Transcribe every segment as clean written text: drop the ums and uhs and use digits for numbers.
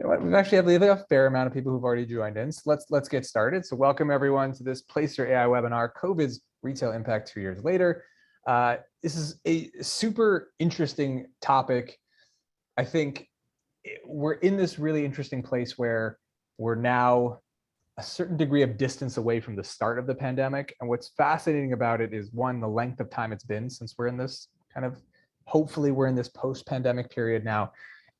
what? We have a fair amount of people who've already joined in. So let's get started. So welcome everyone to this Placer AI webinar, COVID's retail impact 2 years later. This is a super interesting topic. I think we're in this really interesting place where we're now a certain degree of distance away from the start of the pandemic. And what's fascinating about it is, one, the length of time it's been since we're in this hopefully we're in this post-pandemic period now.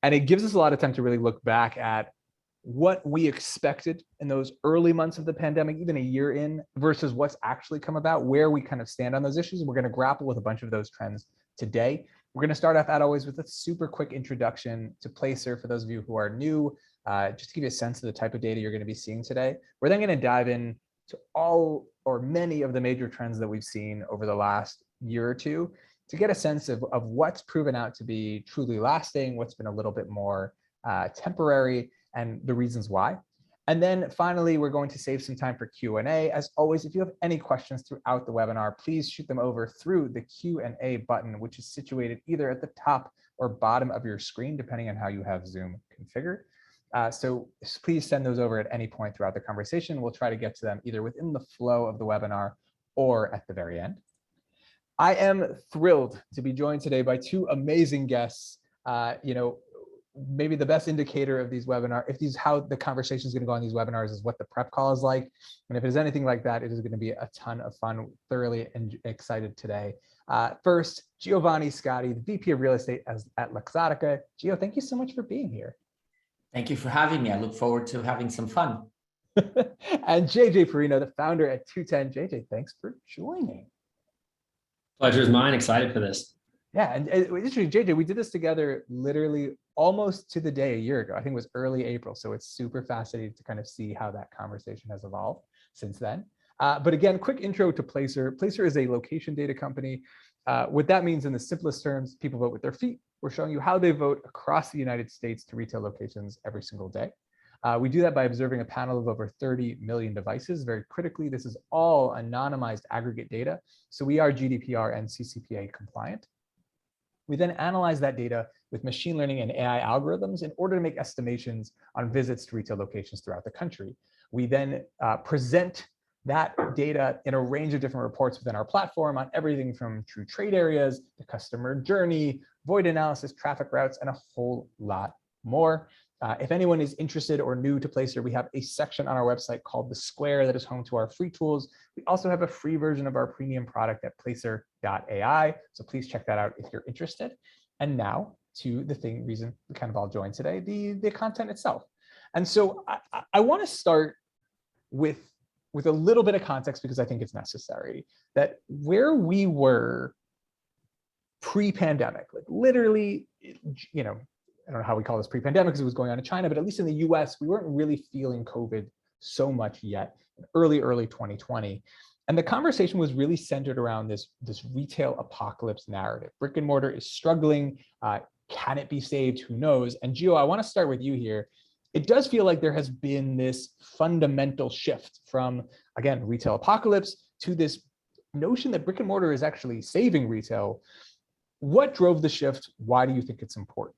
And it gives us a lot of time to really look back at what we expected in those early months of the pandemic, even a year in, versus what's actually come about, where we kind of stand on those issues. And we're going to grapple with a bunch of those trends today. We're going to start off, as always, with a super quick introduction to Placer for those of you who are new, just to give you a sense of the type of data you're going to be seeing today. We're then going to dive in to all or many of the major trends that we've seen over the last year or two, to get a sense of what's proven out to be truly lasting, what's been a little bit more temporary, and the reasons why. And then finally, we're going to save some time for Q&A. As always, if you have any questions throughout the webinar, please shoot them over through the Q&A button, which is situated either at the top or bottom of your screen, depending on how you have Zoom configured. So please send those over at any point throughout the conversation. We'll try to get to them either within the flow of the webinar or at the very end. I am thrilled to be joined today by two amazing guests. Maybe the best indicator of these webinars, how the conversation is going to go on these webinars, is what the prep call is like. And if it's anything like that, it is going to be a ton of fun. Thoroughly excited today. First, Giovanni Scotti, the VP of Real Estate at Luxottica. Gio, thank you so much for being here. Thank you for having me. I look forward to having some fun. And JJ Perino, the founder at 210. JJ, thanks for joining. Pleasure is mine. Excited for this. Yeah, and interesting, JJ, we did this together literally almost to the day a year ago. I think it was early April. So it's super fascinating to kind of see how that conversation has evolved since then. But again, quick intro to Placer. Placer is a location data company. What that means in the simplest terms, people vote with their feet. We're showing you how they vote across the United States to retail locations every single day. We do that by observing a panel of over 30 million devices. Very critically, this is all anonymized aggregate data. So we are GDPR and CCPA compliant. We then analyze that data with machine learning and AI algorithms in order to make estimations on visits to retail locations throughout the country. We then present that data in a range of different reports within our platform on everything from true trade areas, the customer journey, void analysis, traffic routes, and a whole lot more. If anyone is interested or new to Placer, we have a section on our website called The Square that is home to our free tools. We also have a free version of our premium product at placer.ai. So please check that out if you're interested. And now to the reason we kind of all joined today, the content itself. And so I want to start with a little bit of context, because I think it's necessary, that where we were pre-pandemic, like literally, I don't know how we call this pre-pandemic because it was going on in China, but at least in the US, we weren't really feeling COVID so much yet in early 2020. And the conversation was really centered around this retail apocalypse narrative. Brick and mortar is struggling. Can it be saved? Who knows? And Gio, I want to start with you here. It does feel like there has been this fundamental shift from, again, retail apocalypse to this notion that brick and mortar is actually saving retail. What drove the shift? Why do you think it's important?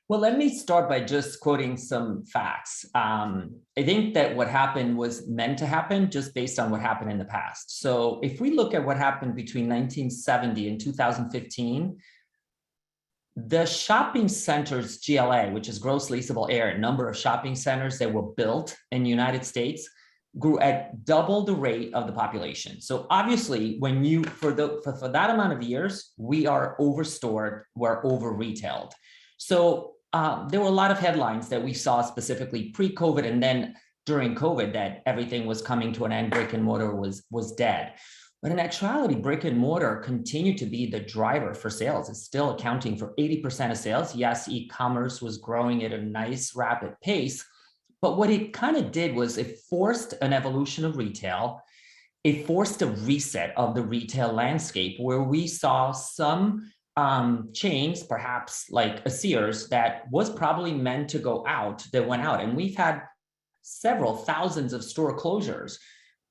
Well, let me start by just quoting some facts. I think that what happened was meant to happen just based on what happened in the past. So if we look at what happened between 1970 and 2015, the shopping centers GLA, which is gross leasable area, number of shopping centers that were built in the United States, grew at double the rate of the population. So obviously, when you for that amount of years, we are overstored, we're over retailed. So there were a lot of headlines that we saw specifically pre-COVID and then during COVID that everything was coming to an end, brick and mortar was dead. But in actuality, brick and mortar continued to be the driver for sales. It's still accounting for 80% of sales. Yes, e-commerce was growing at a nice rapid pace, but what it kind of did was it forced an evolution of retail. It forced a reset of the retail landscape where we saw some chains, perhaps like a Sears, that was probably meant to go out, that went out. And we've had several thousands of store closures,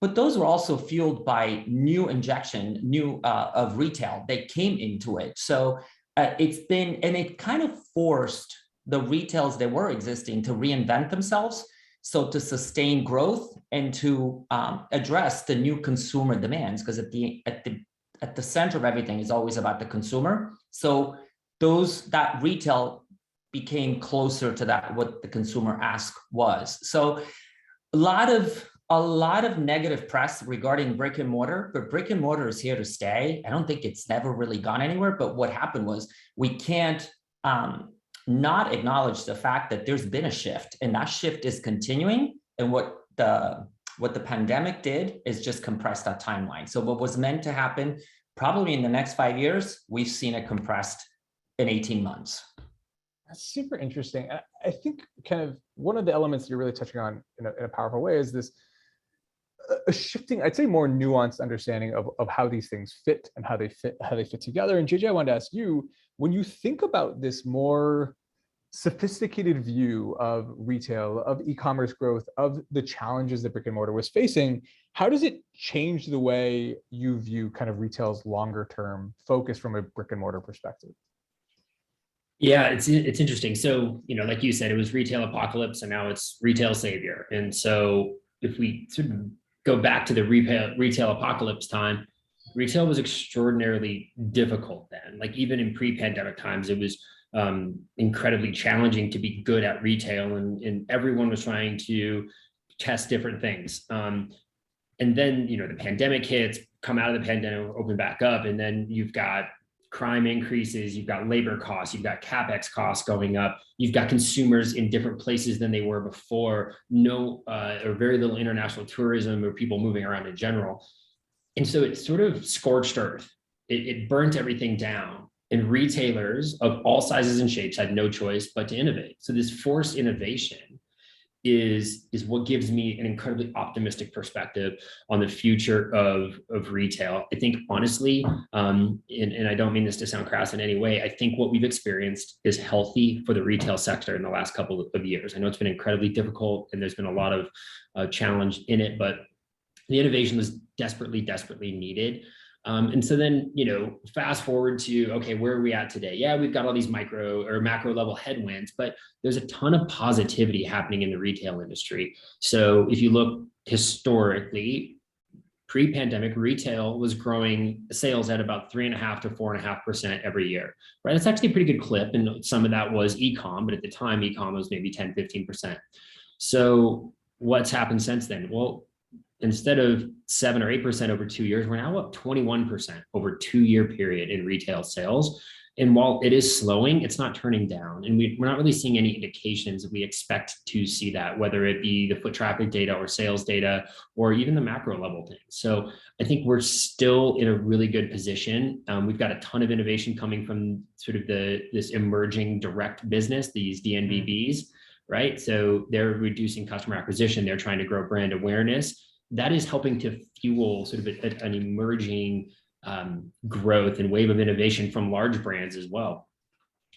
but those were also fueled by new injection of retail that came into it. So it kind of forced the retails that were existing to reinvent themselves. So to sustain growth and to address the new consumer demands, because at the center of everything is always about the consumer. So that retail became closer to that what the consumer ask was. So a lot of negative press regarding brick and mortar, but brick and mortar is here to stay. I don't think it's never really gone anywhere. But what happened was we can't not acknowledge the fact that there's been a shift, and that shift is continuing. And what the pandemic did is just compress that timeline. So what was meant to happen probably in the next 5 years, we've seen it compressed in 18 months. That's super interesting. I think kind of one of the elements you're really touching on in a powerful way is this a shifting, I'd say more nuanced understanding of how these things fit and how they fit together. And JJ, I wanted to ask you, when you think about this more sophisticated view of retail, of e-commerce growth, of the challenges that brick and mortar was facing, how does it change the way you view kind of retail's longer term focus from a brick and mortar perspective? Yeah, it's interesting. So, like you said, it was retail apocalypse and now it's retail savior. And so if we sort of go back to the retail apocalypse time, retail was extraordinarily difficult then. Like even in pre-pandemic times, it was incredibly challenging to be good at retail, and everyone was trying to test different things. And then, the pandemic hits, come out of the pandemic, open back up, and then you've got crime increases, you've got labor costs, you've got CapEx costs going up, you've got consumers in different places than they were before, or very little international tourism or people moving around in general. And so it sort of scorched earth. It burnt everything down. And retailers of all sizes and shapes had no choice but to innovate. So this forced innovation is what gives me an incredibly optimistic perspective on the future of retail. I think honestly, and I don't mean this to sound crass in any way, I think what we've experienced is healthy for the retail sector in the last couple of years. I know it's been incredibly difficult and there's been a lot of challenge in it, but the innovation was desperately needed. And so then, fast forward to, okay, where are we at today? Yeah, we've got all these micro or macro level headwinds, but there's a ton of positivity happening in the retail industry. So if you look historically, pre-pandemic, retail was growing sales at about 3.5% to 4.5% every year, right? That's actually a pretty good clip. And some of that was e-com, but at the time, e-com was maybe 10, 15%. So what's happened since then? Well, instead of 7 or 8% over 2 years, we're now up 21% over 2-year period in retail sales. And while it is slowing, it's not turning down. And we're not really seeing any indications that we expect to see that, whether it be the foot traffic data or sales data, or even the macro level things. So I think we're still in a really good position. We've got a ton of innovation coming from sort of this emerging direct business, these DNVBs, right? So they're reducing customer acquisition. They're trying to grow brand awareness. That is helping to fuel sort of an emerging growth and wave of innovation from large brands as well.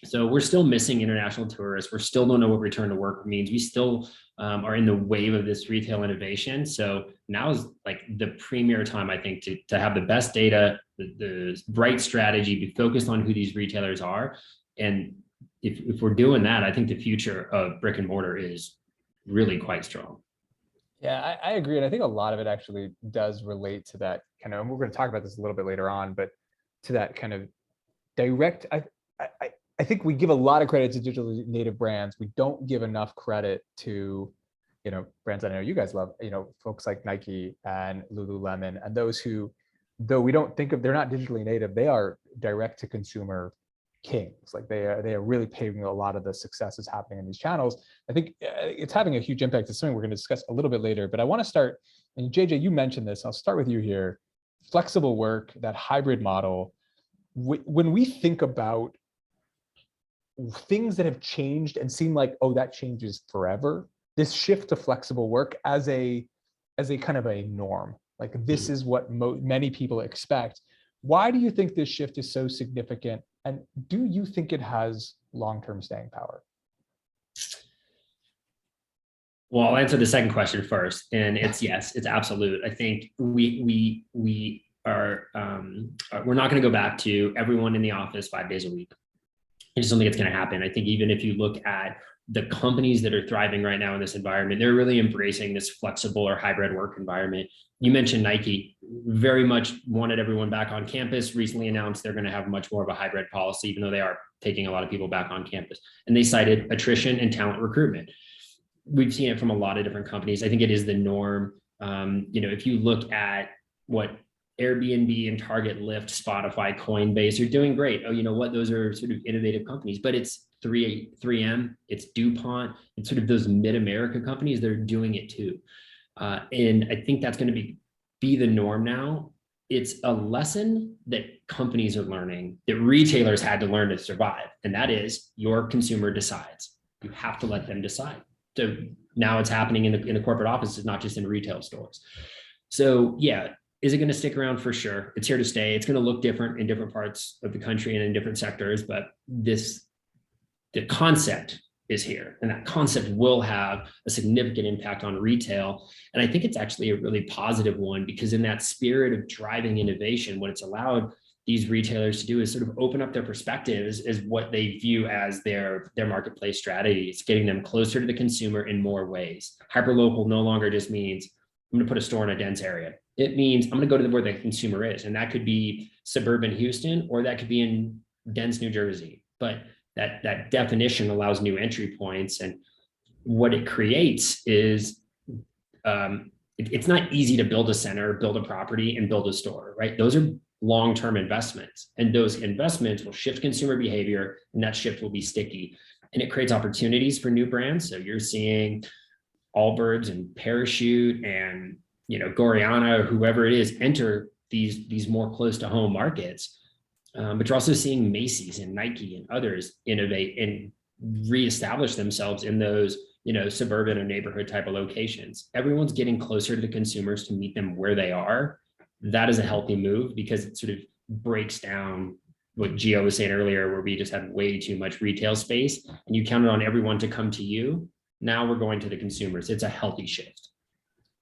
So we're still missing international tourists. We still don't know what return to work means. We still are in the wave of this retail innovation. So now is like the premier time, I think, to have the best data, the right strategy, be focused on who these retailers are. And if we're doing that, I think the future of brick and mortar is really quite strong. Yeah, I agree. And I think a lot of it actually does relate to that kind of, and we're going to talk about this a little bit later on, but to that kind of direct, I think we give a lot of credit to digitally native brands. We don't give enough credit to, brands I know you guys love, folks like Nike and Lululemon, and those who, though we don't think of, they're not digitally native, they are direct to consumer kings. Like they are really paving a lot of the successes happening in these channels. I think it's having a huge impact. It's something we're going to discuss a little bit later, but I want to start, and JJ, you mentioned this, I'll start with you here. Flexible work, that hybrid model. When we think about things that have changed and seem like, oh, that changes forever, this shift to flexible work as a kind of a norm, like this is what many people expect. Why do you think this shift is so significant? And do you think it has long-term staying power? Well, I'll answer the second question first, and it's yes, it's absolute. I think we are we're not going to go back to everyone in the office 5 days a week. I just don't think it's going to happen. I think even if you look at the companies that are thriving right now in this environment, they're really embracing this flexible or hybrid work environment. You mentioned Nike, very much wanted everyone back on campus, recently announced they're going to have much more of a hybrid policy, even though they are taking a lot of people back on campus. And they cited attrition and talent recruitment. We've seen it from a lot of different companies. I think it is the norm. If you look at what Airbnb and Target, Lyft, Spotify, Coinbase are doing great. Oh, you know what? Those are sort of innovative companies, but it's 3M, it's DuPont, it's sort of those mid-America companies that are doing it too. And I think that's going to be the norm now. It's a lesson that companies are learning, that retailers had to learn to survive. And that is your consumer decides. You have to let them decide. So now it's happening in the corporate offices, not just in retail stores. So yeah, is it going to stick around? For sure. It's here to stay. It's going to look different in different parts of the country and in different sectors, but the concept is here, and that concept will have a significant impact on retail. And I think it's actually a really positive one, because in that spirit of driving innovation, what it's allowed these retailers to do is sort of open up their perspectives as what they view as their marketplace strategy. It's getting them closer to the consumer in more ways. Hyperlocal no longer just means I'm going to put a store in a dense area. It means I'm going to go to where the consumer is. And that could be suburban Houston, or that could be in dense New Jersey. But that definition allows new entry points. And what it creates is it's not easy to build a center, build a property, and build a store, right? Those are long-term investments, and those investments will shift consumer behavior, and that shift will be sticky, and it creates opportunities for new brands. So you're seeing Allbirds and Parachute and Goriana, whoever it is, enter these more close to home markets. But you're also seeing Macy's and Nike and others innovate and reestablish themselves in those suburban or neighborhood type of locations. Everyone's getting closer to the consumers to meet them where they are. That is a healthy move, because it sort of breaks down what Gio was saying earlier, where we just had way too much retail space and you counted on everyone to come to you. Now we're going to the consumers. It's a healthy shift.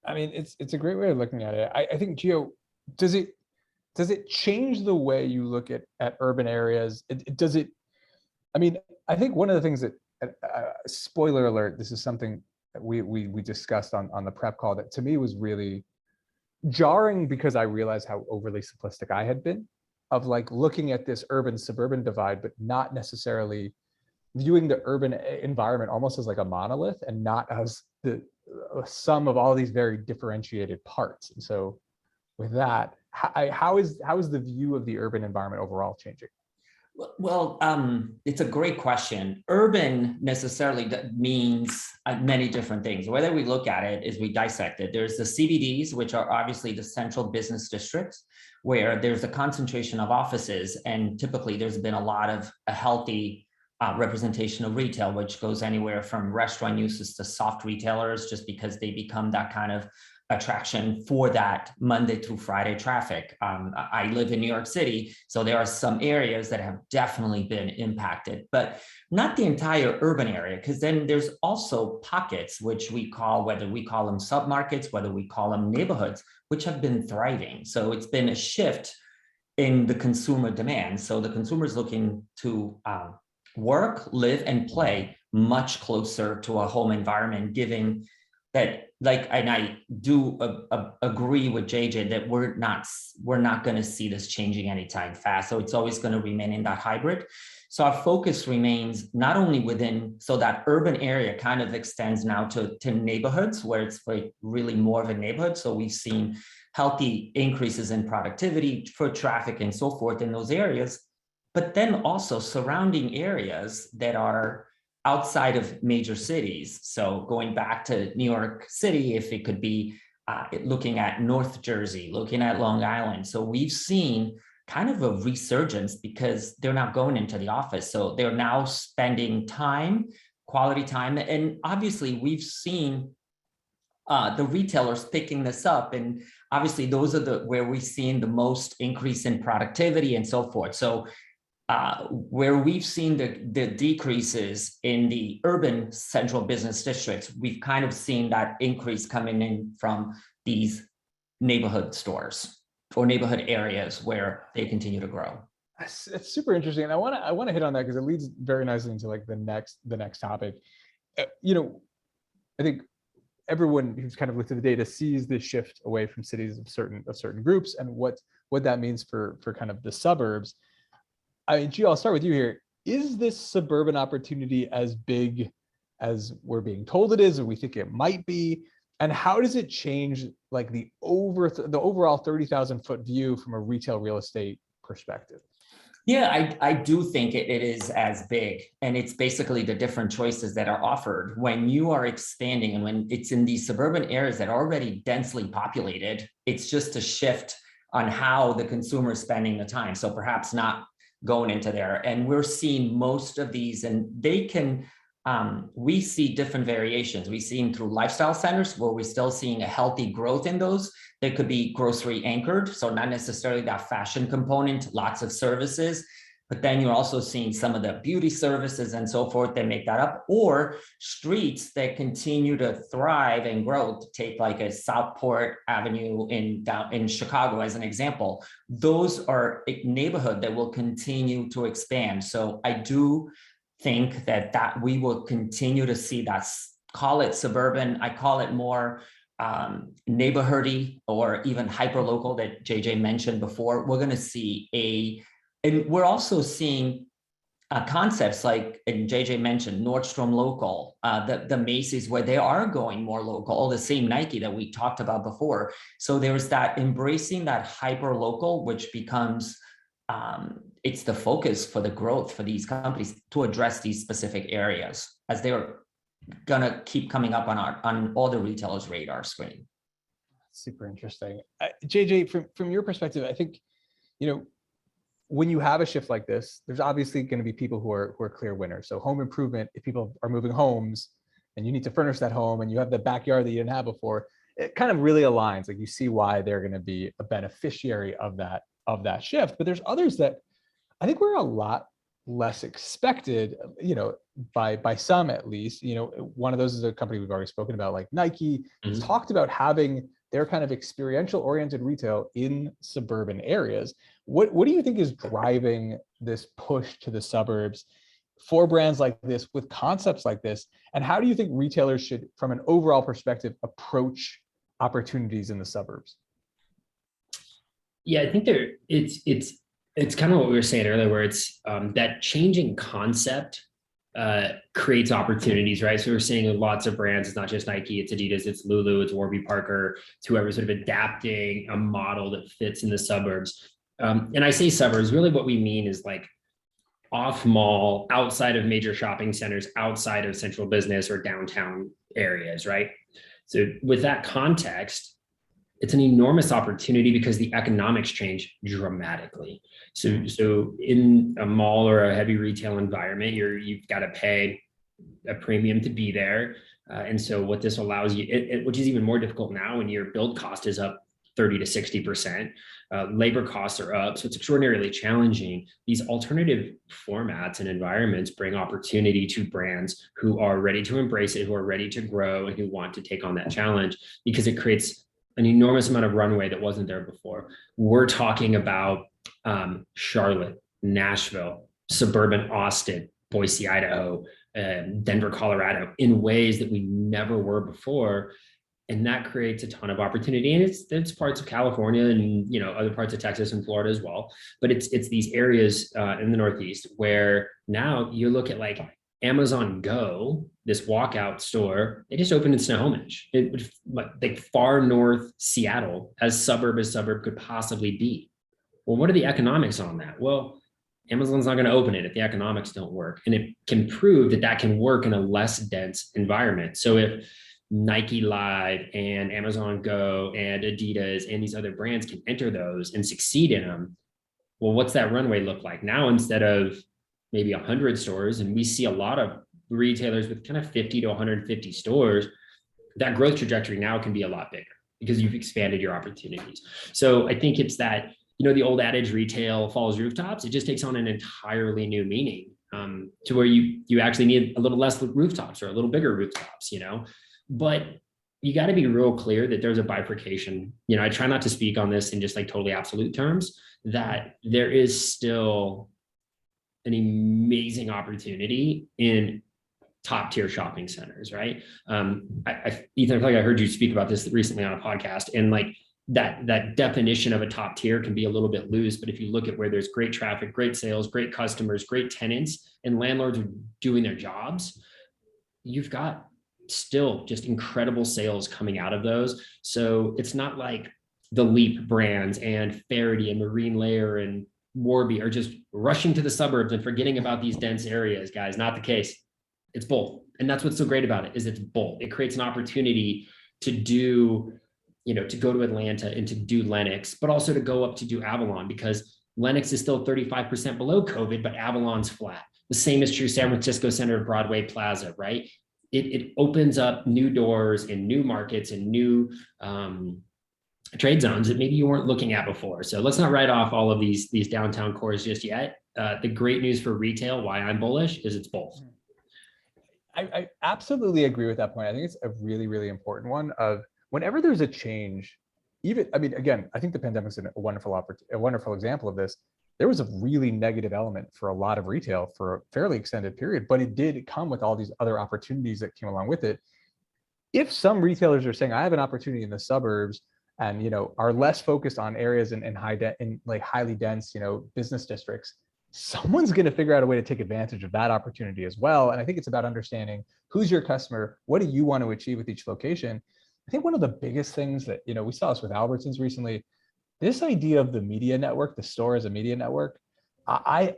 I mean, it's a great way of looking at it. I think, Gio, does it change the way you look at urban areas? I mean, I think one of the things that, spoiler alert, this is something that we discussed on the prep call that to me was really jarring, because I realized how overly simplistic I had been of like looking at this urban suburban divide, but not necessarily viewing the urban environment almost as like a monolith and not as the sum of all these very differentiated parts. And so with that, how is the view of the urban environment overall changing? Well, it's a great question. Urban necessarily means many different things. The way that we look at it is we dissect it. There's the CBDs, which are obviously the central business districts, where there's a concentration of offices, and typically there's been a lot of a healthy representation of retail, which goes anywhere from restaurant uses to soft retailers, just because they become that kind of attraction for that Monday through Friday traffic. I live in New York City, so there are some areas that have definitely been impacted, but not the entire urban area, because then there's also pockets, which we call, whether we call them submarkets, whether we call them neighborhoods, which have been thriving. So it's been a shift in the consumer demand. So the consumer is looking to work, live, and play much closer to a home environment, giving that, and I do agree with JJ that we're not going to see this changing anytime fast. So it's always going to remain in that hybrid. So our focus remains not only within, so that urban area kind of extends now to neighborhoods, where it's like really more of a neighborhood. So we've seen healthy increases in productivity, foot traffic, and so forth in those areas. But then also surrounding areas that are outside of major cities. So going back to New York City, if it could be looking at North Jersey, looking at Long Island. So we've seen kind of a resurgence, because they're not going into the office. So they're now spending time, quality time. And obviously we've seen the retailers picking this up. And obviously those are where we've seen the most increase in productivity and so forth. So where we've seen the decreases in the urban central business districts, we've kind of seen that increase coming in from these neighborhood stores or neighborhood areas where they continue to grow. It's super interesting, and I want to hit on that because it leads very nicely into like the next topic. You know, I think everyone who's kind of looked at the data sees this shift away from cities of certain groups and what that means for kind of the suburbs. I mean, Gio, I'll start with you here. Is this suburban opportunity as big as we're being told it is, or we think it might be? And how does it change like the overall 30,000 foot view from a retail real estate perspective? Yeah, I do think it is as big, and it's basically the different choices that are offered when you are expanding, and when it's in these suburban areas that are already densely populated. It's just a shift on how the consumer is spending the time. So perhaps not going into there, and we're seeing most of these, and they can. We see different variations. We've seen through lifestyle centers where we're still seeing a healthy growth in those. They could be grocery anchored, so not necessarily that fashion component, lots of services, but then you're also seeing some of the beauty services and so forth that make that up, or streets that continue to thrive and grow. To take like a Southport Avenue in Chicago as an example. Those are a neighborhood that will continue to expand. So I do think that we will continue to see that, call it suburban, I call it more neighborhoody or even hyper local that JJ mentioned before. We're going to see and we're also seeing concepts like, and JJ mentioned Nordstrom local, the Macy's, where they are going more local, all the same Nike that we talked about before. So there's that embracing that hyper local, which becomes it's the focus for the growth for these companies to address these specific areas, as they're gonna keep coming up on all the retailers' radar screen. Super interesting. JJ, from your perspective, I think, you know, when you have a shift like this, there's obviously going to be people who are clear winners. So home improvement, if people are moving homes and you need to furnish that home and you have the backyard that you didn't have before, it kind of really aligns. Like you see why they're going to be a beneficiary of that shift. But there's others that I think were a lot less expected, you know, by some at least. You know, one of those is a company we've already spoken about, like Nike. It's talked about having their kind of experiential oriented retail in suburban areas. What do you think is driving this push to the suburbs for brands like this with concepts like this? And how do you think retailers should, from an overall perspective, approach opportunities in the suburbs? Yeah, I think it's kind of what we were saying earlier, where it's that changing concept creates opportunities, right? So we're seeing lots of brands. It's not just Nike, it's Adidas, it's Lulu, it's Warby Parker, it's whoever's sort of adapting a model that fits in the suburbs. And I say suburbs, really what we mean is like off mall, outside of major shopping centers, outside of central business or downtown areas, right? So with that context, it's an enormous opportunity because the economics change dramatically. So in a mall or a heavy retail environment, you've got to pay a premium to be there. And so what this allows you, which is even more difficult now when your build cost is up 30 to 60%, labor costs are up. So it's extraordinarily challenging. These alternative formats and environments bring opportunity to brands who are ready to embrace it, who are ready to grow, and who want to take on that challenge, because it creates an enormous amount of runway that wasn't there before. We're talking about Charlotte, Nashville, suburban Austin, Boise, Idaho, Denver, Colorado, in ways that we never were before. And that creates a ton of opportunity. And it's parts of California and, you know, other parts of Texas and Florida as well. But it's these areas in the Northeast where now you look at like Amazon Go, this walkout store, they just opened in Snohomish. It would like far north Seattle, as suburb could possibly be. Well, what are the economics on that? Well, Amazon's not going to open it if the economics don't work. And it can prove that can work in a less dense environment. So if Nike Live and Amazon Go and Adidas and these other brands can enter those and succeed in them, well, what's that runway look like? Now, instead of maybe 100 stores, and we see a lot of retailers with kind of 50 to 150 stores, that growth trajectory now can be a lot bigger because you've expanded your opportunities. So I think it's that, you know, the old adage, retail follows rooftops. It just takes on an entirely new meaning to where you actually need a little less rooftops or a little bigger rooftops, you know. But you got to be real clear that there's a bifurcation. You know, I try not to speak on this in just like totally absolute terms, that there is still an amazing opportunity in top tier shopping centers, right? Ethan, I feel like I heard you speak about this recently on a podcast, and like that definition of a top tier can be a little bit loose. But if you look at where there's great traffic, great sales, great customers, great tenants, and landlords are doing their jobs, you've got still just incredible sales coming out of those. So it's not like the Leap brands and Faraday and Marine Layer and Warby are just rushing to the suburbs and forgetting about these dense areas, guys. Not the case. It's both. And that's what's so great about it, is it's both. It creates an opportunity to do, you know, to go to Atlanta and to do Lenox, but also to go up to do Avalon, because Lenox is still 35% below COVID, but Avalon's flat. The same is true San Francisco Center of Broadway Plaza, right? It opens up new doors in new markets and new trade zones that maybe you weren't looking at before. So let's not write off all of these downtown cores just yet. The great news for retail, why I'm bullish, is it's both. I absolutely agree with that point. I think it's a really, really important one. Of whenever there's a change, even, I mean, again, I think the pandemic's a wonderful example of this. There was a really negative element for a lot of retail for a fairly extended period, but it did come with all these other opportunities that came along with it. If some retailers are saying, I have an opportunity in the suburbs, and, you know, are less focused on areas in like highly dense, you know, business districts, someone's going to figure out a way to take advantage of that opportunity as well. And I think it's about understanding who's your customer, what do you want to achieve with each location. I think one of the biggest things that, you know, we saw this with Albertsons recently, this idea of the media network, the store as a media network. I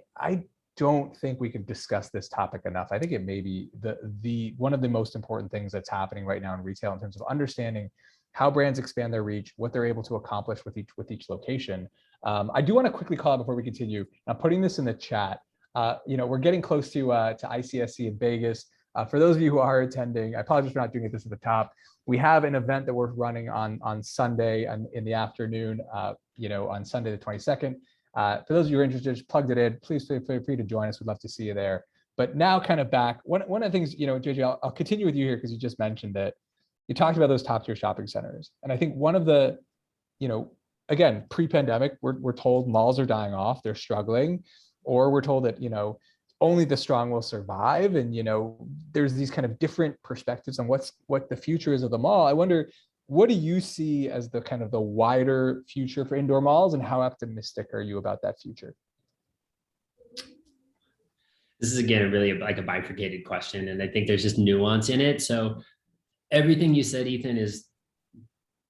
don't think we can discuss this topic enough. I think it may be the one of the most important things that's happening right now in retail in terms of understanding how brands expand their reach, what they're able to accomplish with each location. I do want to quickly call out before we continue. I'm putting this in the chat. You know, we're getting close to ICSC in Vegas. For those of you who are attending, I apologize for not doing this at the top. We have an event that we're running on Sunday and in the afternoon, you know, on Sunday the 22nd. For those of you who are interested, just plugged it in. Please feel free to join us. We'd love to see you there. But now kind of back, one of the things, you know, JJ, I'll continue with you here because you just mentioned it. You talked about those top tier shopping centers. And I think one of the, you know, again, pre-pandemic, we're told malls are dying off, they're struggling, or we're told that, you know, only the strong will survive. And, you know, there's these kind of different perspectives on what the future is of the mall. I wonder, what do you see as the kind of the wider future for indoor malls, and how optimistic are you about that future? This is, again, really like a bifurcated question, and I think there's just nuance in it. So everything you said, Ethan, is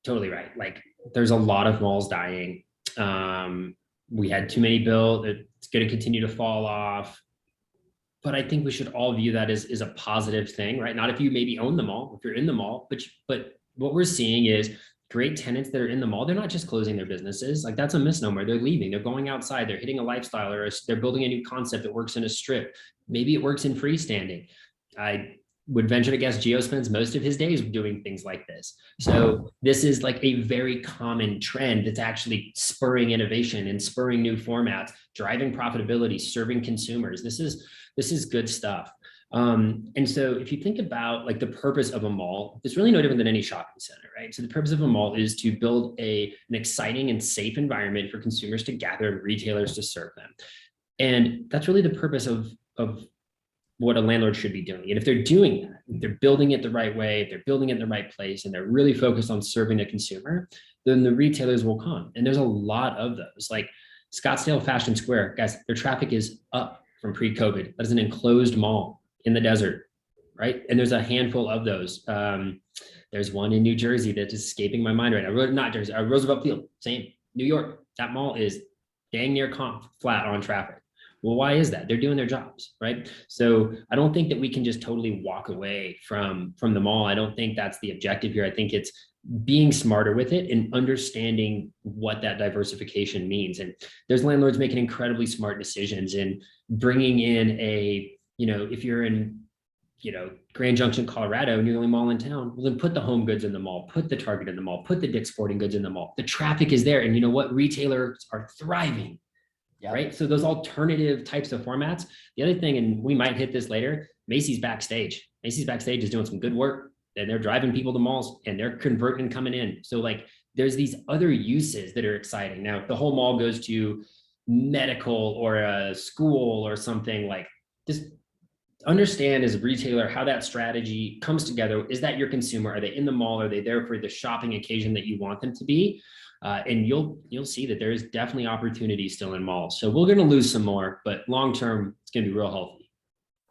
totally right. Like, there's a lot of malls dying. We had too many built. It's going to continue to fall off. But I think we should all view that as a positive thing, right? Not if you maybe own the mall, if you're in the mall, but what we're seeing is great tenants that are in the mall. They're not just closing their businesses. Like, that's a misnomer. They're leaving. They're going outside. They're hitting a lifestyle, or they're building a new concept that works in a strip. Maybe it works in freestanding. I would venture to guess Gio spends most of his days doing things like this. So this is like a very common trend that's actually spurring innovation and spurring new formats, driving profitability, serving consumers. This is good stuff. And so if you think about like the purpose of a mall, it's really no different than any shopping center, right? So the purpose of a mall is to build an exciting and safe environment for consumers to gather and retailers to serve them. And that's really the purpose of what a landlord should be doing. And if they're doing that, if they're building it the right way, if they're building it in the right place, and they're really focused on serving the consumer, then the retailers will come. And there's a lot of those. Like Scottsdale Fashion Square, guys, their traffic is up from pre-COVID. That is an enclosed mall in the desert, right? And there's a handful of those. There's one in New Jersey that's escaping my mind right now. Not Jersey, Roosevelt Field, same. New York, that mall is dang near flat on traffic. Well, why is that? They're doing their jobs, right? So I don't think that we can just totally walk away from the mall. I don't think that's the objective here. I think it's being smarter with it and understanding what that diversification means. And there's landlords making incredibly smart decisions and bringing in if you're in, Grand Junction, Colorado, and you're the only mall in town, well, then put the Home Goods in the mall, put the Target in the mall, put the Dick's Sporting Goods in the mall. The traffic is there. And you know what? Retailers are thriving. Yeah. Right. So those alternative types of formats. The other thing, and we might hit this later, Macy's Backstage. Macy's Backstage is doing some good work. and they're driving people to malls and they're converting and coming in. So like there's these other uses that are exciting. Now, if the whole mall goes to medical or a school or something, like just understand as a retailer how that strategy comes together. Is that your consumer? Are they in the mall? Are they there for the shopping occasion that you want them to be? And you'll see that there is definitely opportunity still in malls. So we're going to lose some more, but long term, it's going to be real healthy.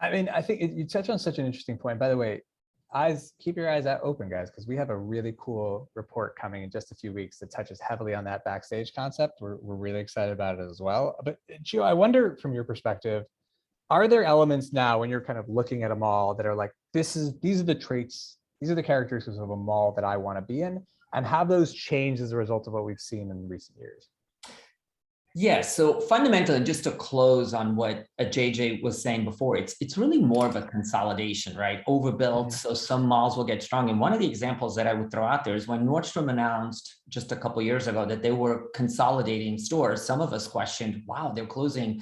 I mean, I think you touch on such an interesting point. By the way, keep your eyes out open, guys, because we have a really cool report coming in just a few weeks that touches heavily on that backstage concept. We're really excited about it as well. But Gio, I wonder from your perspective, are there elements now when you're kind of looking at a mall that are like, these are the traits, these are the characteristics of a mall that I want to be in, and have those changed as a result of what we've seen in recent years? Yes. So fundamentally, just to close on what JJ was saying before, it's really more of a consolidation, right? Overbuilt. So some malls will get strong. And one of the examples that I would throw out there is when Nordstrom announced just a couple of years ago that they were consolidating stores. Some of us questioned, wow, they're closing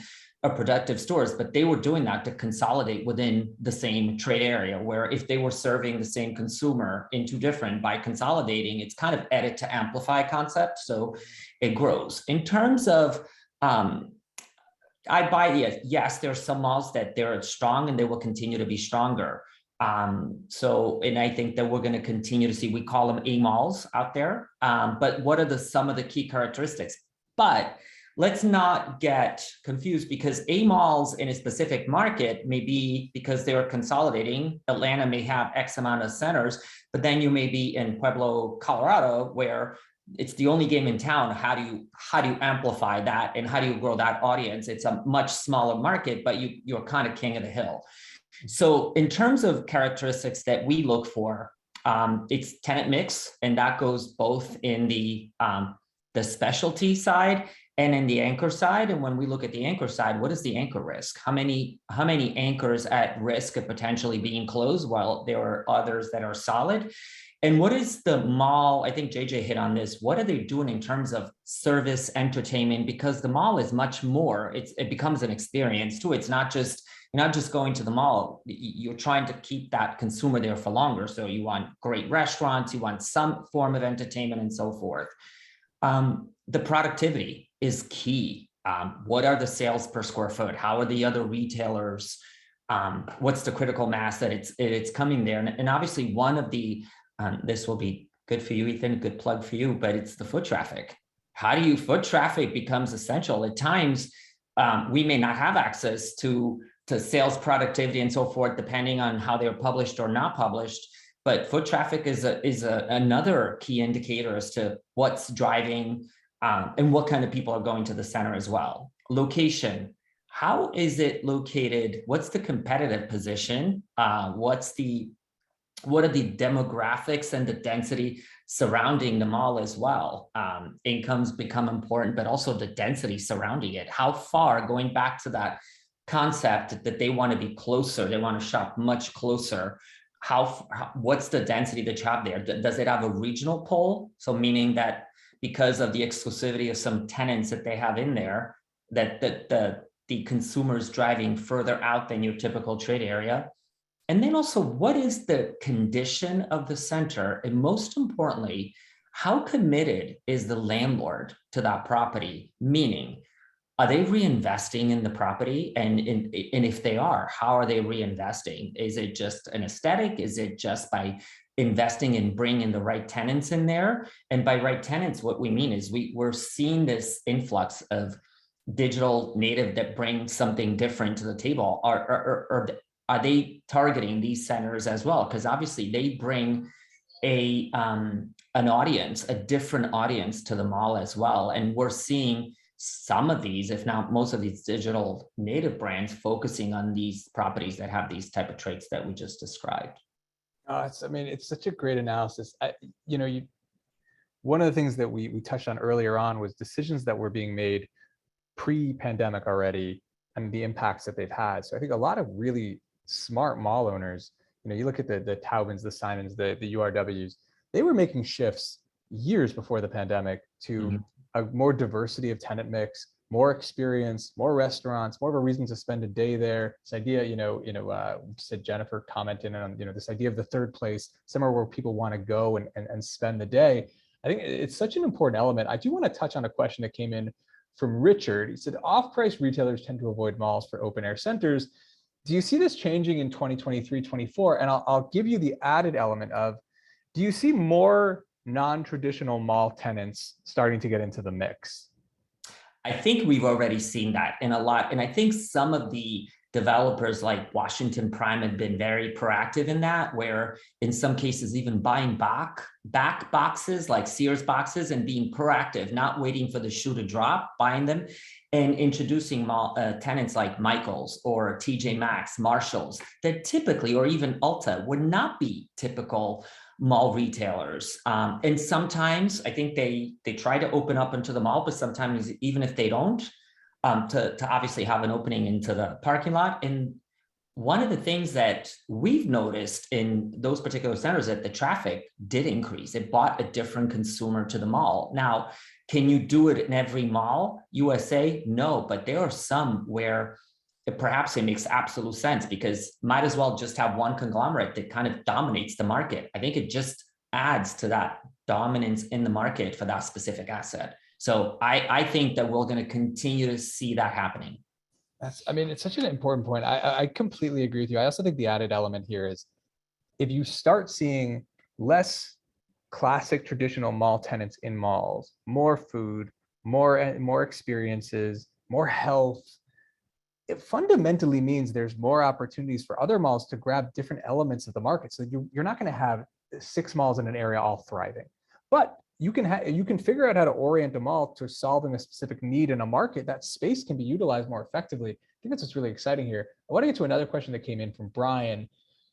productive stores, but they were doing that to consolidate within the same trade area, where if they were serving the same consumer in two different, by consolidating, it's kind of edit to amplify concept. So it grows. In terms of, I buy yes, there are some malls that they're strong and they will continue to be stronger. And I think that we're going to continue to see, we call them A malls out there. But what are some of the key characteristics? But let's not get confused, because A malls in a specific market may be because they're consolidating. Atlanta may have X amount of centers, but then you may be in Pueblo, Colorado, where it's the only game in town. How do you amplify that, and how do you grow that audience? It's a much smaller market, but you're kind of king of the hill. So in terms of characteristics that we look for, it's tenant mix, and that goes both in the specialty side and in the anchor side. And when we look at the anchor side, what is the anchor risk? How many anchors at risk of potentially being closed while there are others that are solid? And what is the mall? I think JJ hit on this. What are they doing in terms of service, entertainment? Because the mall is much more. It becomes an experience too. It's not just, you're not just going to the mall. You're trying to keep that consumer there for longer. So you want great restaurants, you want some form of entertainment, and so forth. The productivity is key. What are the sales per square foot? How are the other retailers? What's the critical mass that it's coming there? And obviously one of the, this will be good for you, Ethan, good plug for you, but it's the foot traffic. Foot traffic becomes essential. At times, we may not have access to sales productivity and so forth, depending on how they're published or not published. But foot traffic is another key indicator as to what's driving and what kind of people are going to the center as well. Location, how is it located? What's the competitive position? What are the demographics and the density surrounding the mall as well? Incomes become important, but also the density surrounding it. How far, going back to that concept that they want to be closer, they want to shop much closer. What's the density that you have there? Does it have a regional pull? So meaning that because of the exclusivity of some tenants that they have in there, that the consumer is driving further out than your typical trade area. And then also, what is the condition of the center? And most importantly, how committed is the landlord to that property? Meaning, are they reinvesting in the property? And if they are, how are they reinvesting? Is it just an aesthetic? Is it just by investing in bringing the right tenants in there? And by right tenants, what we mean is we're seeing this influx of digital native that bring something different to the table. Are they targeting these centers as well? Because obviously they bring an audience, a different audience to the mall as well. And we're seeing some of these, if not most of these digital native brands, focusing on these properties that have these type of traits that we just described. It's such a great analysis. One of the things that we touched on earlier on was decisions that were being made pre-pandemic already and the impacts that they've had. So I think a lot of really smart mall owners, you look at the Taubmans, the Simons, the URWs, they were making shifts years before the pandemic to a more diversity of tenant mix, more experience, more restaurants, more of a reason to spend a day there. This idea, said Jennifer commented on, this idea of the third place, somewhere where people want to go and spend the day. I think it's such an important element. I do want to touch on a question that came in from Richard. He said, off-price retailers tend to avoid malls for open air centers. Do you see this changing in 2023-24? And I'll give you the added element of, do you see more non-traditional mall tenants starting to get into the mix? I think we've already seen that in a lot. And I think some of the developers like Washington Prime have been very proactive in that, where in some cases, even buying back boxes like Sears boxes and being proactive, not waiting for the shoe to drop, buying them and introducing tenants like Michaels or TJ Maxx, Marshalls, that typically, or even Ulta, would not be typical mall retailers. And sometimes I think they try to open up into the mall, but sometimes even if they don't, to obviously have an opening into the parking lot. And one of the things that we've noticed in those particular centers that the traffic did increase. It brought a different consumer to the mall. Now, can you do it in every mall, USA? No, but there are some where perhaps it makes absolute sense, because might as well just have one conglomerate that kind of dominates the market. I think it just adds to that dominance in the market for that specific asset. So I think that we're going to continue to see that happening. It's such an important point. I completely agree with you. I also think the added element here is, if you start seeing less classic traditional mall tenants in malls, more food, more experiences, more health, it fundamentally means there's more opportunities for other malls to grab different elements of the market. So you're not going to have 6 malls in an area all thriving, but you can figure out how to orient a mall to solving a specific need in a market. That space can be utilized more effectively. I think that's what's really exciting here. I want to get to another question that came in from Brian.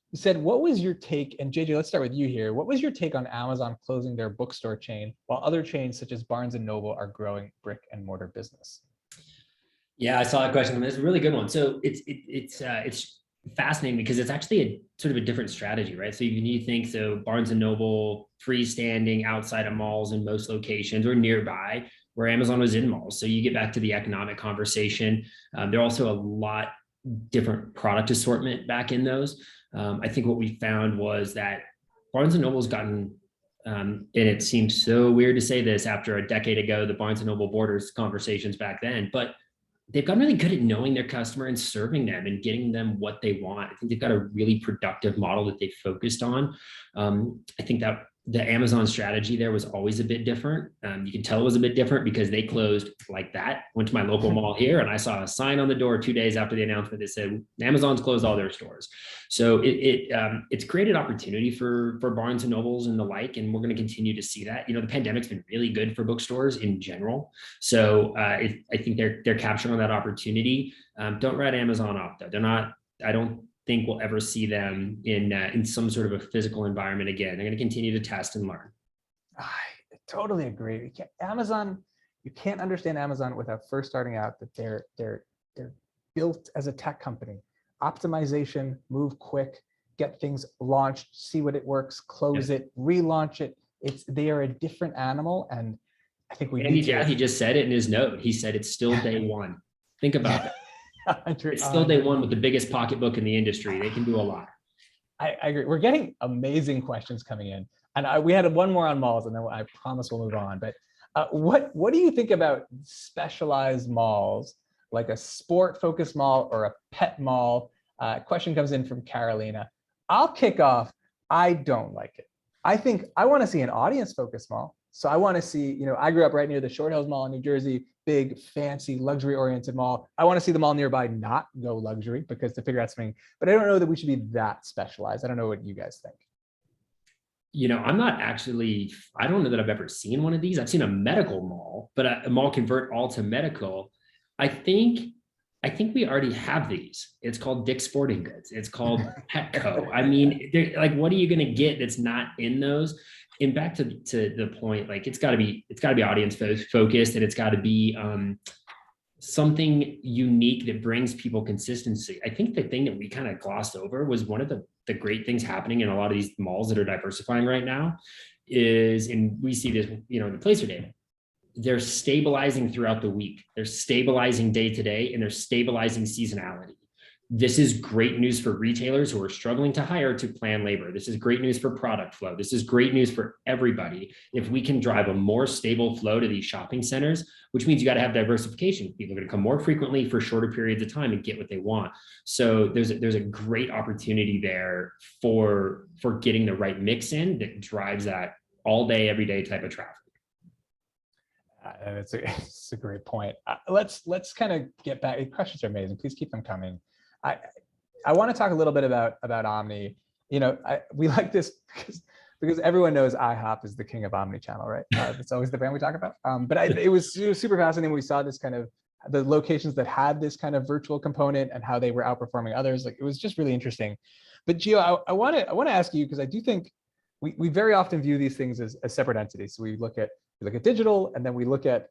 He said, what was your take, and JJ, let's start with you here. What was your take on Amazon closing their bookstore chain while other chains such as Barnes and Noble are growing brick and mortar business? Yeah, I saw that question. It's a really good one. So it's fascinating because it's actually a sort of a different strategy, right? So you think, so Barnes and Noble freestanding outside of malls in most locations or nearby, where Amazon was in malls. So you get back to the economic conversation. There are also a lot different product assortment back in those. I think what we found was that Barnes and Noble's gotten, and it seems so weird to say this after a decade ago, the Barnes and Noble Borders conversations back then, but they've gotten really good at knowing their customer and serving them and getting them what they want. I think they've got a really productive model that they focused on. I think that the Amazon strategy there was always a bit different. You can tell it was a bit different because they closed like that. Went to my local mall here and I saw a sign on the door 2 days after the announcement that said Amazon's closed all their stores. So it's created opportunity for Barnes and Nobles and the like, and we're going to continue to see that. The pandemic's been really good for bookstores in general. So I think they're capturing that opportunity. Don't write Amazon off though. I don't think we'll ever see them in some sort of a physical environment again. They're going to continue to test and learn. I totally agree. You can't understand Amazon without first starting out that they're built as a tech company. Optimization, move quick, get things launched, see what it works, close it, relaunch it. They are a different animal, and I think Andy Jassy just said it in his note. He said it's still day one. Think about it. It's still day one with the biggest pocketbook in the industry. They can do a lot. I agree. We're getting amazing questions coming in, and we had one more on malls, and then I promise we'll move on. But what do you think about specialized malls, like a sport-focused mall or a pet mall? Question comes in from Carolina. I'll kick off. I don't like it. I think I want to see an audience-focused mall. So I want to see, I grew up right near the Short Hills Mall in New Jersey, big, fancy, luxury-oriented mall. I want to see the mall nearby not go luxury because to figure out something, but I don't know that we should be that specialized. I don't know what you guys think. I don't know that I've ever seen one of these. I've seen a medical mall, but a mall convert all to medical. I think we already have these. It's called Dick's Sporting Goods. It's called Petco. What are you going to get that's not in those? And back to the point, it's got to be audience focused, and it's got to be something unique that brings people consistency. I think the thing that we kind of glossed over was one of the great things happening in a lot of these malls that are diversifying right now is, and we see this, in the Placer data. they're stabilizing throughout the week. They're stabilizing day to day, and they're stabilizing seasonality. This is great news for retailers who are struggling to hire to plan labor. This is great news for product flow. This is great news for everybody. If we can drive a more stable flow to these shopping centers, which means you got to have diversification. People are going to come more frequently for shorter periods of time and get what they want. So there's a great opportunity there for getting the right mix in that drives that all day, every day type of traffic. And it's a great point. Let's kind of get back. Questions are amazing. Please keep them coming. I want to talk a little bit about Omni. We like this because everyone knows IHOP is the king of omni-channel, right? It's always the brand we talk about. But it was super fascinating when we saw this kind of the locations that had this kind of virtual component and how they were outperforming others. Like, it was just really interesting. But Gio, I want to ask you, because I do think we very often view these things as separate entities. So we look at digital, and then we look at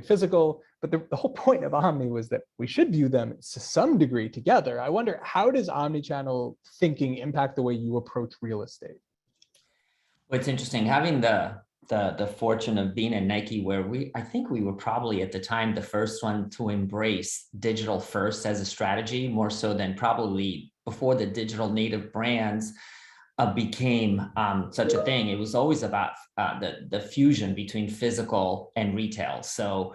physical, but the whole point of Omni was that we should view them to some degree together. I wonder, how does omni-channel thinking impact the way you approach real estate? Well, it's interesting having the fortune of being at Nike, where I think we were probably at the time the first one to embrace digital first as a strategy, more so than probably before the digital native brands became such a thing. It was always about the fusion between physical and retail. So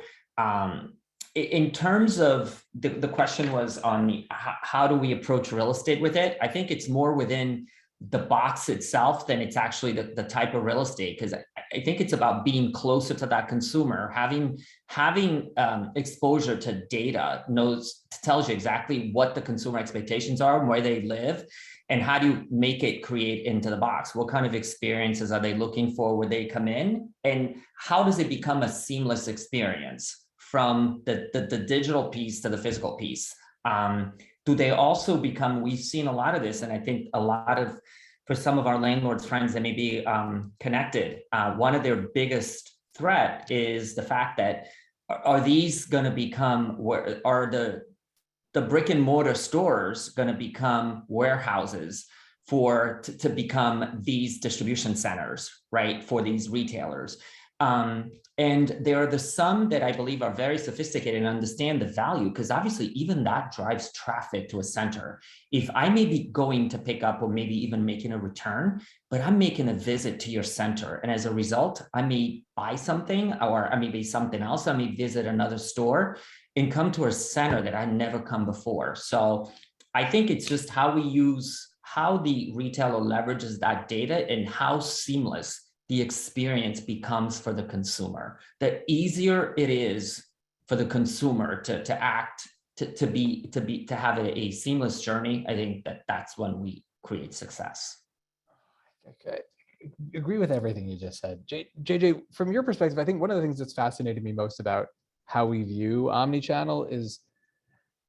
in terms of the question was on how do we approach real estate with it? I think it's more within the box itself than it's actually the type of real estate, because I think it's about being closer to that consumer, having exposure to data, tells you exactly what the consumer expectations are and where they live. And how do you make it create into the box? What kind of experiences are they looking for when they come in? And how does it become a seamless experience from the digital piece to the physical piece? Do they also become, we've seen a lot of this, and I think a lot of, for some of our landlords friends that may be connected, one of their biggest threat is the fact that are these going to become, are the brick and mortar stores going to become warehouses to become these distribution centers, right, for these retailers? And there are some that I believe are very sophisticated and understand the value, because obviously even that drives traffic to a center. If I may be going to pick up or maybe even making a return, but I'm making a visit to your center, and as a result, I may buy something, or I may be something else. I may visit another store and come to a center that I never come before. So I think it's just how the retailer leverages that data and how seamless the experience becomes for the consumer. The easier it is for the consumer to act, to have a seamless journey, I think that's when we create success. Okay, I agree with everything you just said. JJ, from your perspective, I think one of the things that's fascinated me most about how we view omnichannel is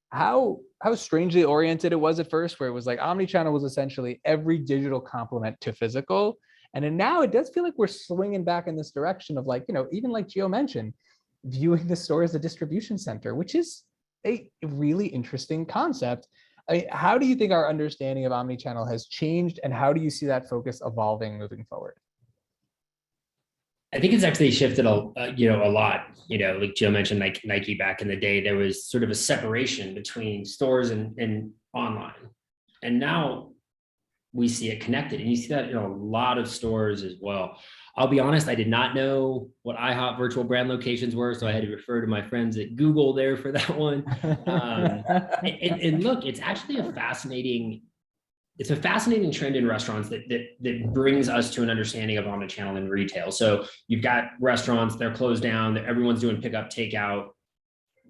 how strangely oriented it was at first, where it was like omnichannel was essentially every digital complement to physical. And then now it does feel like we're swinging back in this direction of, like, even like Gio mentioned, viewing the store as a distribution center, which is a really interesting concept. I mean, how do you think our understanding of omnichannel has changed, and how do you see that focus evolving moving forward? I think it's actually shifted a lot. Like Gio mentioned, like Nike back in the day, there was sort of a separation between stores and online, and now we see it connected, and you see that in a lot of stores as well. I'll be honest, I did not know what IHOP virtual brand locations were, so I had to refer to my friends at Google there for that one. And look, it's actually a fascinating trend in restaurants that brings us to an understanding of omnichannel in retail. So you've got restaurants, they're closed down, everyone's doing pickup, takeout.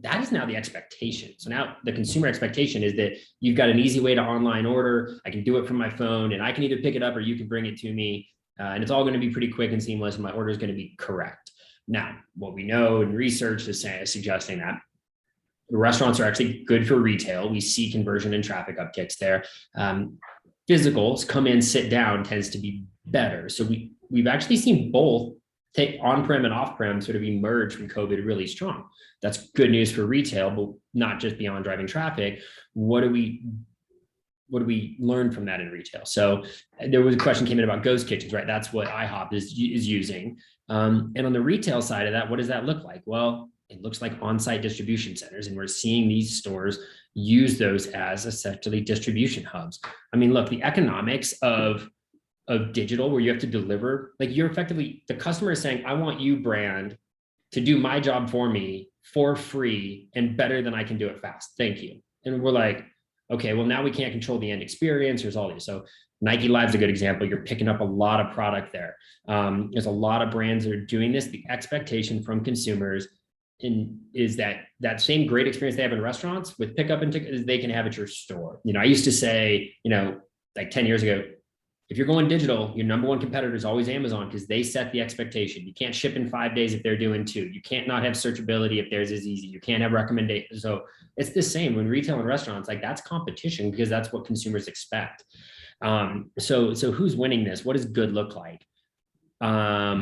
That is now the expectation. So now the consumer expectation is that you've got an easy way to online order. I can do it from my phone, and I can either pick it up or you can bring it to me. And it's all going to be pretty quick and seamless, and my order is going to be correct. Now, what we know in research is suggesting that the restaurants are actually good for retail. We see conversion and traffic upticks there. Physicals, come in, sit down, tends to be better. So we've actually seen both take on-prem and off-prem sort of emerge from COVID really strong. That's good news for retail, but not just beyond driving traffic. What do we learn from that in retail? So there was a question came in about ghost kitchens, right? That's what IHOP is using. And on the retail side of that, what does that look like? Well, it looks like on-site distribution centers, and we're seeing these stores use those as essentially distribution hubs. I mean, look, the economics of digital, where you have to deliver, like you're effectively, the customer is saying, I want you, brand, to do my job for me for free and better than I can do it fast. Thank you. And we're like, okay, well, now we can't control the end experience. There's all these. So Nike Live's a good example. You're picking up a lot of product there. There's a lot of brands that are doing this. The expectation from consumers is that same great experience they have in restaurants with pickup and tickets, they can have at your store. I used to say, like 10 years ago, if you're going digital, your number one competitor is always Amazon, because they set the expectation. You can't ship in 5 days if they're doing 2. You can't not have searchability if theirs is easy. You can't have recommendations. So it's the same when retail and restaurants, like that's competition, because that's what consumers expect. So who's winning this? What does good look like? I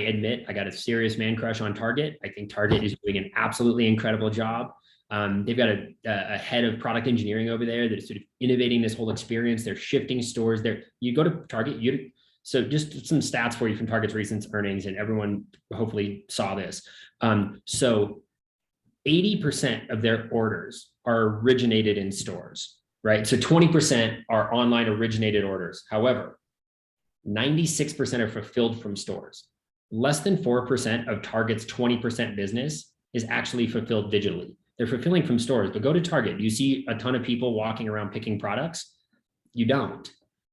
admit I got a serious man crush on Target. I think Target is doing an absolutely incredible job. They've got a head of product engineering over there that is sort of innovating this whole experience. They're shifting stores there. You go to Target, so just some stats for you from Target's recent earnings, and everyone hopefully saw this. So 80% of their orders are originated in stores, right? So 20% are online originated orders. However, 96% are fulfilled from stores. Less than 4% of Target's 20% business is actually fulfilled digitally. They're fulfilling from stores, but go to Target. You see a ton of people walking around picking products? You don't.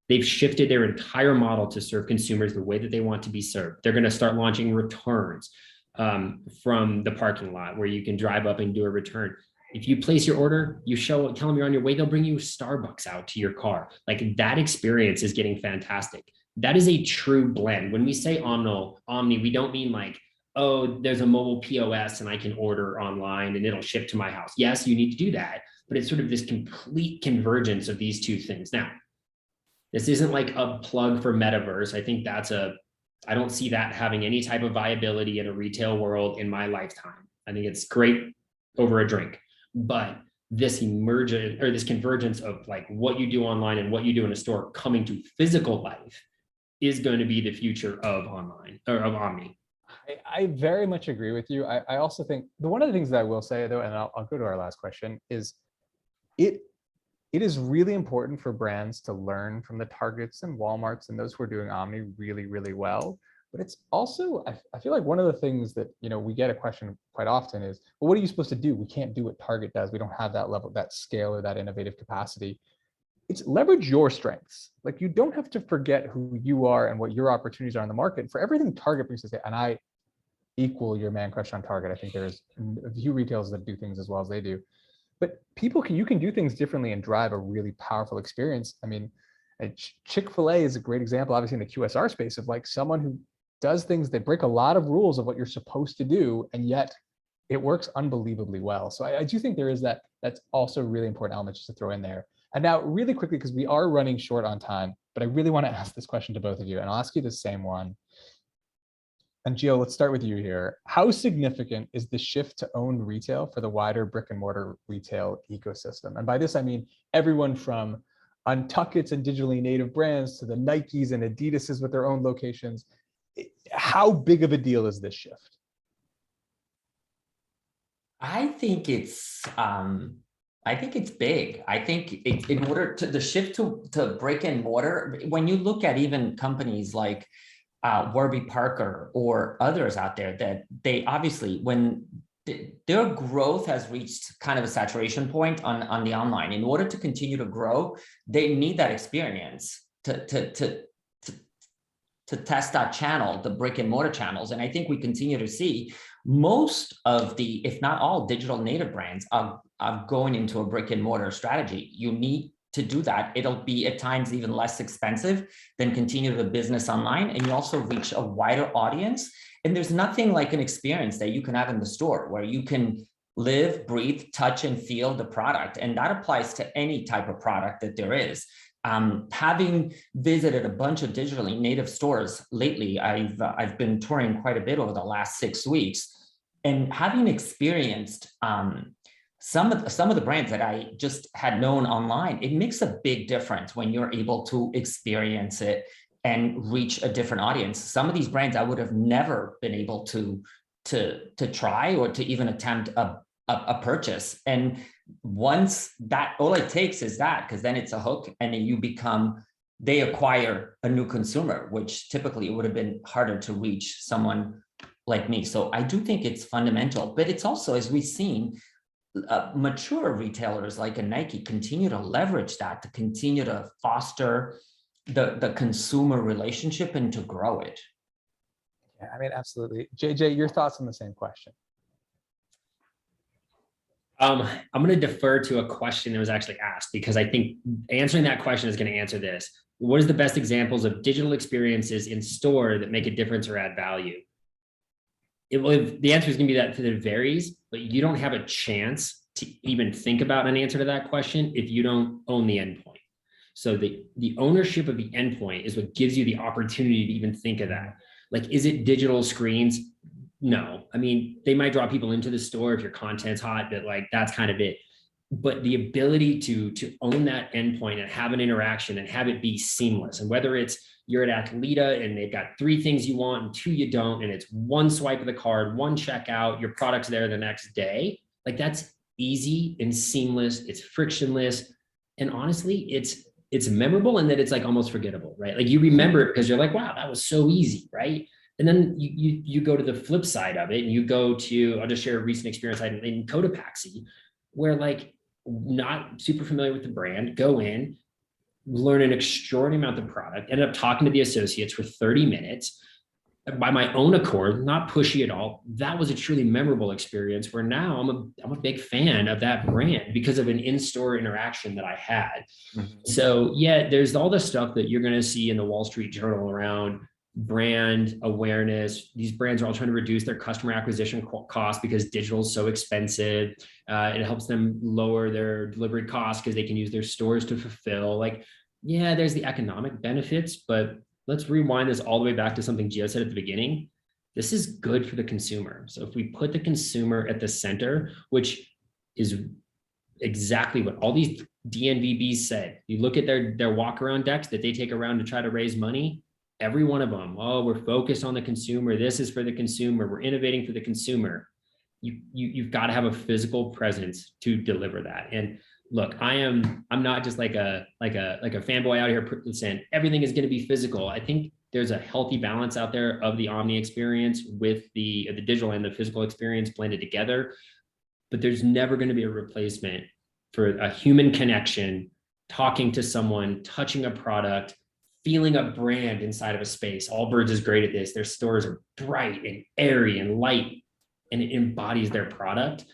They've shifted their entire model to serve consumers the way that they want to be served. They're going to start launching returns from the parking lot, where you can drive up and do a return. If you place your order, you tell them you're on your way, they'll bring you Starbucks out to your car. Like, that experience is getting fantastic. That is a true blend. When we say omni, we don't mean like, oh, there's a mobile POS and I can order online and it'll ship to my house. Yes, you need to do that, but it's sort of this complete convergence of these two things. Now, this isn't like a plug for metaverse. I think I don't see that having any type of viability in a retail world in my lifetime. I think it's great over a drink, but this convergence of like what you do online and what you do in a store coming to physical life is going to be the future of online, or of omni. I very much agree with you. I also think one of the things that I will say, though, and I'll go to our last question, is it is really important for brands to learn from the Targets and Walmarts and those who are doing omni really, really well. But it's also, I feel like one of the things that, we get a question quite often is, well, what are you supposed to do? We can't do what Target does. We don't have that level, that scale, or that innovative capacity. It's leverage your strengths. Like, you don't have to forget who you are and what your opportunities are in the market. For everything Target brings to say, and I equal your man crush on Target. I think there's a few retailers that do things as well as they do. But you can do things differently and drive a really powerful experience. I mean, Chick-fil-A is a great example, obviously, in the QSR space, of like someone who does things that break a lot of rules of what you're supposed to do, and yet it works unbelievably well. So I do think there is that's also a really important element just to throw in there. And now, really quickly, because we are running short on time, but I really want to ask this question to both of you, and I'll ask you the same one. And Gio, let's start with you here. How significant is the shift to owned retail for the wider brick and mortar retail ecosystem? And by this, I mean everyone from Untuckits and digitally native brands to the Nikes and Adidases with their own locations. How big of a deal is this shift? I think it's big. I think in order to the shift to brick and mortar, when you look at even companies like Warby Parker or others out there, that they obviously, when their growth has reached kind of a saturation point on the online, in order to continue to grow, they need that experience to test that channel, the brick and mortar channels. And I think we continue to see most of the, if not all, digital native brands are going into a brick and mortar strategy. You need to do that. It'll be at times even less expensive than continue the business online. And you also reach a wider audience. And there's nothing like an experience that you can have in the store where you can live, breathe, touch, and feel the product. And that applies to any type of product that there is. Having visited a bunch of digitally native stores lately, I've been touring quite a bit over the last 6 weeks, and having experienced some of the brands that I just had known online, it makes a big difference when you're able to experience it and reach a different audience. Some of these brands I would have never been able to try or to even attempt a purchase. And once that, all it takes is that, because then it's a hook, and then you become, they acquire a new consumer, which typically it would have been harder to reach someone like me. So I do think it's fundamental, but it's also, as we've seen, mature retailers like a Nike continue to leverage that to continue to foster the consumer relationship and to grow it. Yeah, I mean, absolutely. JJ, your thoughts on the same question? I'm going to defer to a question that was actually asked, because I think answering that question is going to answer this. What is the best examples of digital experiences in store that make a difference or add value? The answer is going to be that it varies, but you don't have a chance to even think about an answer to that question if you don't own the endpoint. So the ownership of the endpoint is what gives you the opportunity to even think of that. Like, is it digital screens? No. I mean, they might draw people into the store if your content's hot, but like, that's kind of it. But the ability to own that endpoint and have an interaction and have it be seamless. And whether it's you're at Athleta and they've got 3 things you want and 2 you don't, and it's one swipe of the card, one checkout, your product's there the next day. Like, that's easy and seamless. It's frictionless. And honestly, it's memorable, and that it's like almost forgettable, right? Like, you remember it because you're like, wow, that was so easy, right? And then you go to the flip side of it, and you go to, I'll just share a recent experience I had in Cotopaxi, where, like, not super familiar with the brand, go in, learn an extraordinary amount of the product, ended up talking to the associates for 30 minutes by my own accord, not pushy at all. That was a truly memorable experience, where now I'm a big fan of that brand because of an in-store interaction that I had. Mm-hmm. So yeah, there's all the stuff that you're going to see in the Wall Street Journal around brand awareness. These brands are all trying to reduce their customer acquisition cost because digital is so expensive. It helps them lower their delivery costs because they can use their stores to fulfill. Like, yeah, there's the economic benefits, but let's rewind this all the way back to something Gio said at the beginning. This is good for the consumer. So if we put the consumer at the center, which is exactly what all these DNVBs said, you look at their walk around decks that they take around to try to raise money. Every one of them, oh, we're focused on the consumer. This is for the consumer. We're innovating for the consumer. You've got to have a physical presence to deliver that. And look, I'm not just like a fanboy out here saying everything is going to be physical. I think there's a healthy balance out there of the omni experience with the digital and the physical experience blended together. But there's never going to be a replacement for a human connection, talking to someone, touching a product, feeling a brand inside of a space. Allbirds is great at this. Their stores are bright and airy and light, and it embodies their product.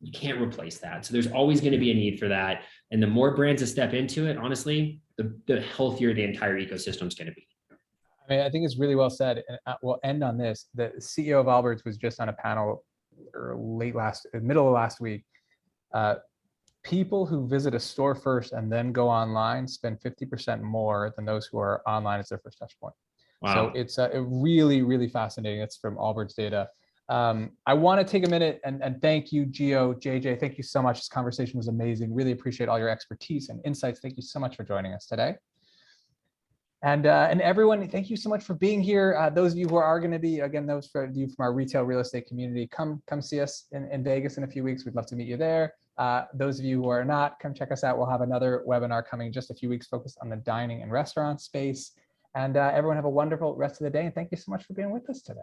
You can't replace that. So there's always going to be a need for that. And the more brands that step into it, honestly, the healthier the entire ecosystem is going to be. I mean, I think it's really well said. And we'll end on this. The CEO of Allbirds was just on a panel middle of last week. People who visit a store first and then go online spend 50% more than those who are online as their first touch point. Wow. So it's really, really fascinating. It's from Allbirds data. I want to take a minute and thank you, Gio, JJ. Thank you so much. This conversation was amazing. Really appreciate all your expertise and insights. Thank you so much for joining us today. And everyone, thank you so much for being here. Those of you who are going to be, again, those of you from our retail real estate community, come see us in Vegas in a few weeks. We'd love to meet you there. Those of you who are not, come check us out. We'll have another webinar coming in just a few weeks focused on the dining and restaurant space. And everyone have a wonderful rest of the day. And thank you so much for being with us today.